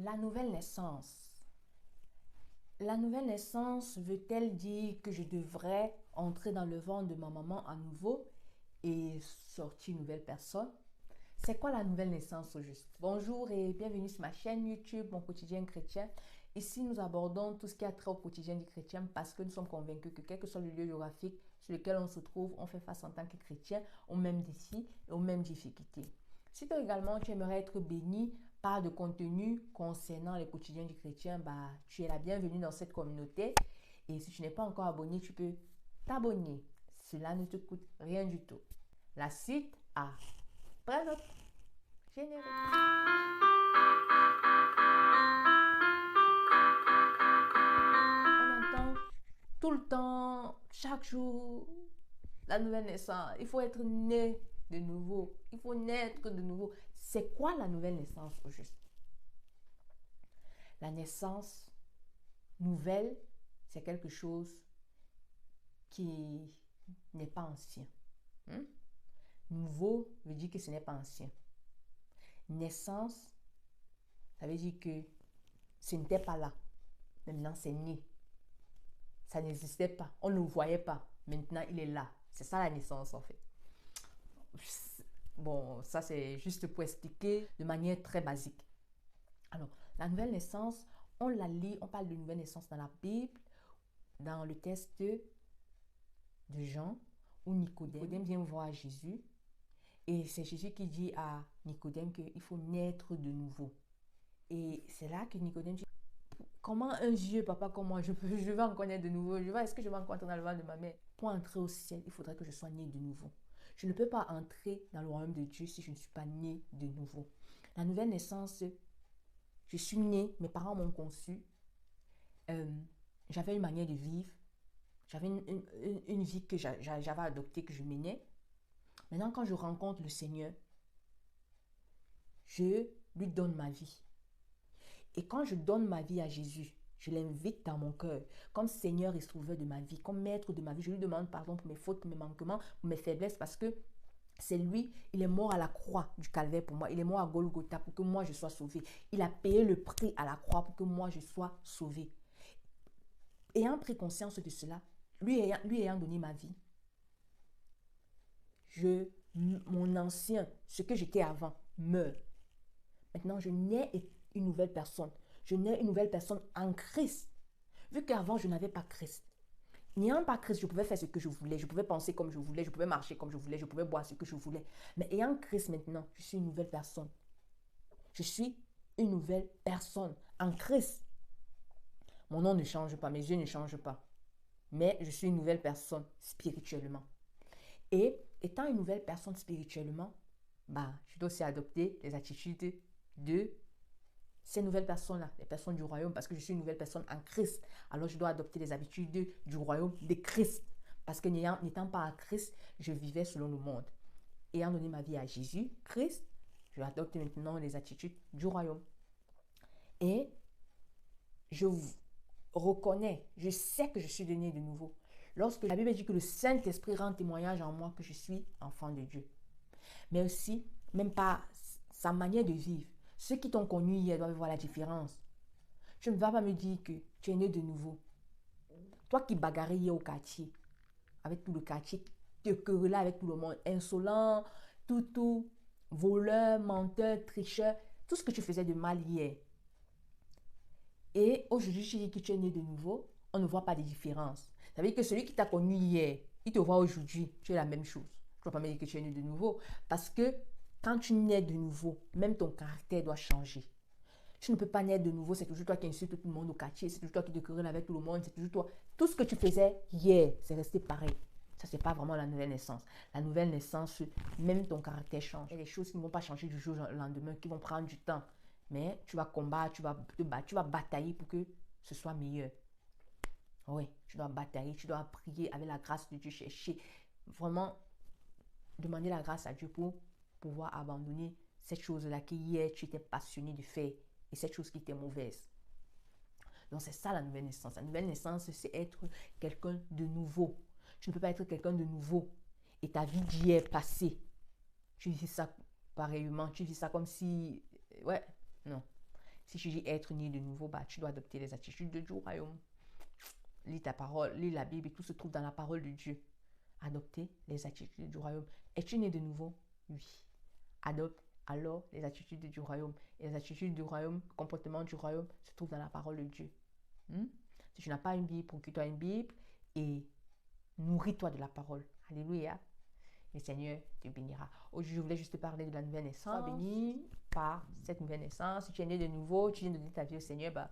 La nouvelle naissance. La nouvelle naissance veut-elle dire que je devrais entrer dans le ventre de ma maman à nouveau et sortir une nouvelle personne? C'est quoi la nouvelle naissance au juste? Bonjour et bienvenue sur ma chaîne YouTube, Mon Quotidien Chrétien. Ici, nous abordons tout ce qui a trait au quotidien du chrétien parce que nous sommes convaincus que quel que soit le lieu géographique sur lequel on se trouve, on fait face en tant que chrétien aux mêmes défis et aux mêmes difficultés. Si toi également tu aimerais être béni par de contenu concernant le quotidien du chrétien, tu es la bienvenue dans cette communauté. Et si tu n'es pas encore abonné, tu peux t'abonner. Cela ne te coûte rien du tout. La suite à présent. Générique. On entend tout le temps, chaque jour, la nouvelle naissance. Il faut être né de nouveau. Il faut naître de nouveau. C'est quoi la nouvelle naissance au juste? La naissance nouvelle, c'est quelque chose qui n'est pas ancien. Nouveau veut dire que ce n'est pas ancien. Naissance, ça veut dire que ce n'était pas là. Maintenant, c'est né. Ça n'existait pas. On ne le voyait pas. Maintenant, il est là. C'est ça la naissance, en fait. Bon, ça, c'est juste pour expliquer de manière très basique. Alors, la nouvelle naissance, on la lit, on parle de nouvelle naissance dans la Bible, dans le texte de Jean, où Nicodème vient voir Jésus. Et c'est Jésus qui dit à Nicodème qu'il faut naître de nouveau. Et c'est là que Nicodème dit, comment un vieux papa comme moi, je vais encore naître de nouveau? Est-ce que je vais encore entrer dans le ventre de ma mère? Pour entrer au ciel, il faudrait que je sois né de nouveau. Je ne peux pas entrer dans le royaume de Dieu si je ne suis pas né de nouveau. La nouvelle naissance, je suis né, mes parents m'ont conçu. J'avais une manière de vivre. J'avais une vie que j'avais adoptée, que je menais. Maintenant, quand je rencontre le Seigneur, je lui donne ma vie. Et quand je donne ma vie à Jésus, je l'invite dans mon cœur, comme Seigneur et Sauveur de ma vie, comme Maître de ma vie. Je lui demande pardon pour mes fautes, pour mes manquements, pour mes faiblesses, parce que c'est lui, il est mort à la croix du calvaire pour moi. Il est mort à Golgotha pour que moi je sois sauvé. Il a payé le prix à la croix pour que moi je sois sauvé. Ayant pris conscience de cela, lui ayant donné ma vie, mon ancien, ce que j'étais avant, meurt. Maintenant, je nais une nouvelle personne. Je nais une nouvelle personne en Christ. Vu qu'avant, je n'avais pas Christ. N'ayant pas Christ, je pouvais faire ce que je voulais. Je pouvais penser comme je voulais. Je pouvais marcher comme je voulais. Je pouvais boire ce que je voulais. Mais ayant Christ maintenant, je suis une nouvelle personne. Je suis une nouvelle personne en Christ. Mon nom ne change pas. Mes yeux ne changent pas. Mais je suis une nouvelle personne spirituellement. Et étant une nouvelle personne spirituellement, je dois aussi adopter les attitudes de ces nouvelles personnes-là, les personnes du royaume, parce que je suis une nouvelle personne en Christ. Alors, je dois adopter les habitudes du royaume de Christ. Parce que n'étant pas en Christ, je vivais selon le monde. Ayant donné ma vie à Jésus, Christ, je adopte maintenant les attitudes du royaume. Et je reconnais, je sais que je suis né de nouveau. Lorsque la Bible dit que le Saint-Esprit rend témoignage en moi que je suis enfant de Dieu. Mais aussi, même par sa manière de vivre. Ceux qui t'ont connu hier doivent voir la différence. Tu ne vas pas me dire que tu es né de nouveau. Toi qui bagarrais hier au quartier, avec tout le quartier, te querellais avec tout le monde, insolent, tout, voleur, menteur, tricheur, tout ce que tu faisais de mal hier. Et aujourd'hui, tu dis que tu es né de nouveau, on ne voit pas de différence. Ça veut dire que celui qui t'a connu hier, il te voit aujourd'hui, tu es la même chose. Tu ne vas pas me dire que tu es né de nouveau. Parce que quand tu nais de nouveau, même ton caractère doit changer. Tu ne peux pas naître de nouveau, c'est toujours toi qui insultes tout le monde au quartier, c'est toujours toi qui te querelles avec tout le monde, c'est toujours toi. Tout ce que tu faisais hier, c'est resté pareil. Ça, c'est pas vraiment la nouvelle naissance. La nouvelle naissance, même ton caractère change. Il y a des choses qui ne vont pas changer du jour au lendemain, qui vont prendre du temps. Mais tu vas combattre, tu vas te battre, tu vas batailler pour que ce soit meilleur. Oui, tu dois batailler, tu dois prier avec la grâce de Dieu, chercher. Vraiment, demander la grâce à Dieu pour pouvoir abandonner cette chose-là que hier tu étais passionné de faire et cette chose qui était mauvaise. Donc c'est ça la nouvelle naissance. La nouvelle naissance, c'est être quelqu'un de nouveau. Tu ne peux pas être quelqu'un de nouveau et ta vie d'hier passée. Tu vis ça pareillement, tu vis ça comme si... Ouais, non. Si je dis être né de nouveau, bah, tu dois adopter les attitudes du royaume. Lis ta parole, lis la Bible et tout se trouve dans la parole de Dieu. Adopter les attitudes du royaume. Es-tu né de nouveau? Oui. Adopte alors les attitudes du royaume. Et les attitudes du royaume, le comportement du royaume se trouve dans la parole de Dieu. Si tu n'as pas une Bible, procure-toi une Bible et nourris-toi de la parole. Alléluia. Le Seigneur te bénira. Aujourd'hui, je voulais juste te parler de la nouvelle naissance. Sois béni par cette nouvelle naissance. Si tu es né de nouveau, tu viens de donner ta vie au Seigneur, bah,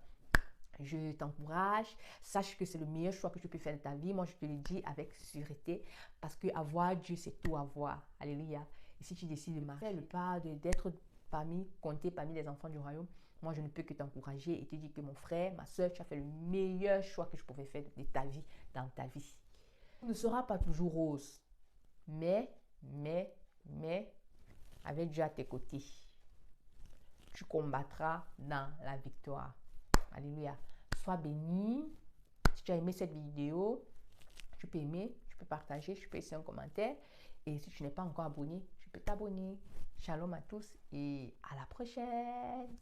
je t'encourage. Sache que c'est le meilleur choix que tu peux faire de ta vie. Moi, je te le dis avec sûreté parce que avoir Dieu, c'est tout avoir. Alléluia. Et si tu décides de marcher le pas, d'être compté parmi les enfants du royaume, moi, je ne peux que t'encourager et te dire que mon frère, ma soeur, tu as fait le meilleur choix que je pouvais faire de ta vie, dans ta vie. Ce ne sera pas toujours rose, mais, avec Dieu à tes côtés, tu combattras dans la victoire. Alléluia. Sois béni. Si tu as aimé cette vidéo, tu peux aimer, tu peux partager, tu peux laisser un commentaire. Et si tu n'es pas encore abonné, tu peux t'abonner. Shalom à tous et à la prochaine.